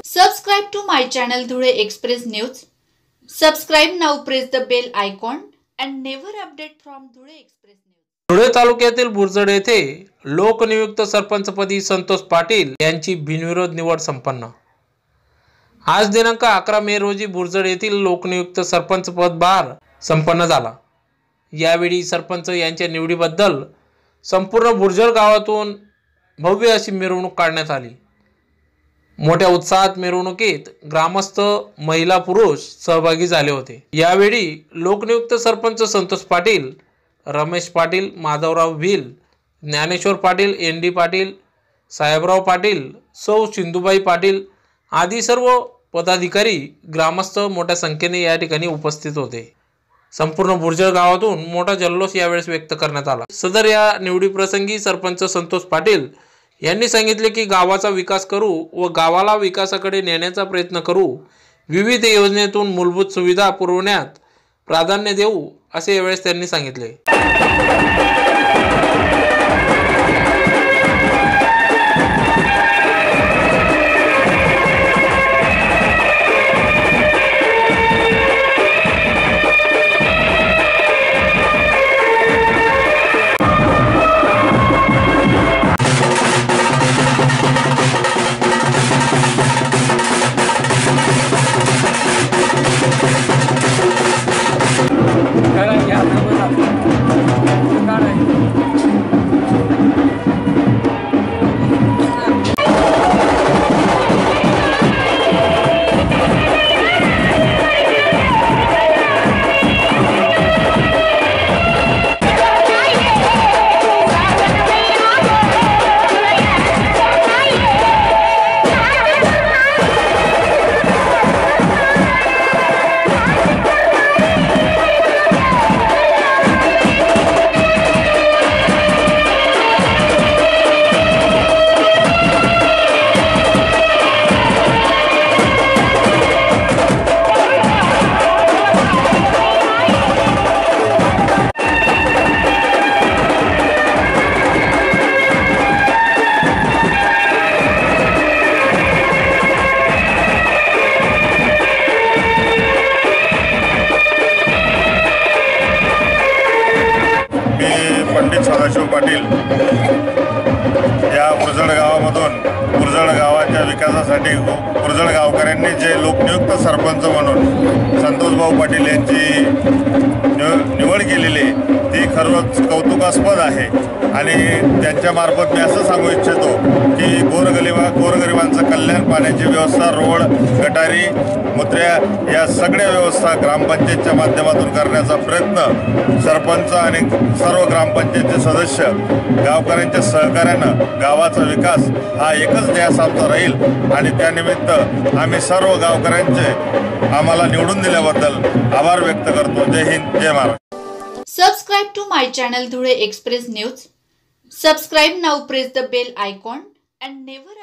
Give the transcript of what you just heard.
Subscribe to my channel Dhule Express News. Subscribe now, press the bell icon and never update from Dhule Express News. Dhule तालुक्यातील बुरजड येथे लोकनियुक्त सरपंचपदी संतोष पाटील यांची बिनविरोध निवड संपन्न। आज दिनांक 11 मे रोजी बुरजड येथील लोकनियुक्त सरपंच पदभार संपन्न झाला। यावेळी सरपंच यांच्या निवडीबद्दल संपूर्ण बुरजड गावातून भव्य अशी मिरवणूक काढण्यात आली। मोठ्या उत्साहात मिरवणुकीत ग्रामस्थ, महिला, पुरुष सहभागी झाले होते। यावेळी लोकनियुक्त सरपंच संतोष पाटील, रमेश पाटील, माधवराव भिल, ज्ञानेश्वर पाटील, एनडी पाटील, साहेबराव पाटील, सौ सिंधुबाई पाटील आदी सर्व पदाधिकारी, ग्रामस्थ मोठ्या संख्येने या ठिकाणी उपस्थित होते। संपूर्ण बुरजड गावातून मोठा जल्लोष यावेळेस व्यक्त करण्यात आला। सदर या निवडीप्रसंगी सरपंच संतोष पाटील यांनी सांगितले की गावाचा विकास करू व गावाला विकासाकडे नेण्याचा प्रयत्न करू, विविध योजनेतून मूलभूत सुविधा पुरवण्यात प्राधान्य देऊ असे यावेळेस त्यांनी सांगितले। सदाशिव पाटील या बुरजड गावामधून बुरजड गावाच्या विकासासाठी बुरजड गावकऱ्यांनी जे लोकनियुक्त सरपंच म्हणून संतोषभाऊ पाटील यांची निवड केलेली ती खरंच कौतुकास्पद आहे। आणि त्यांच्यामार्फत मी असं सांगू इच्छितो की गोरगरिबांचं कल्याण, पाण्याची व्यवस्था, रोड, गटारी, मुत्र्या या सगळ्या व्यवस्था ग्रामपंचायतच्या माध्यमातून करण्याचा प्रयत्न सरपंच आणि सर्व ग्रामपंचायतचे सदस्य गावकऱ्यांच्या सहकार्यानं गावाचा विकास हा एकच ध्यास आमचा राहील। आणि त्यानिमित्त आम्ही सर्व गावकऱ्यांचे आम्हाला निवडून दिल्याबद्दल आभार व्यक्त करतो। जय हिंद, जय Maharashtra. Subscribe to my channel Dhule Express News. Subscribe now, press the bell icon and never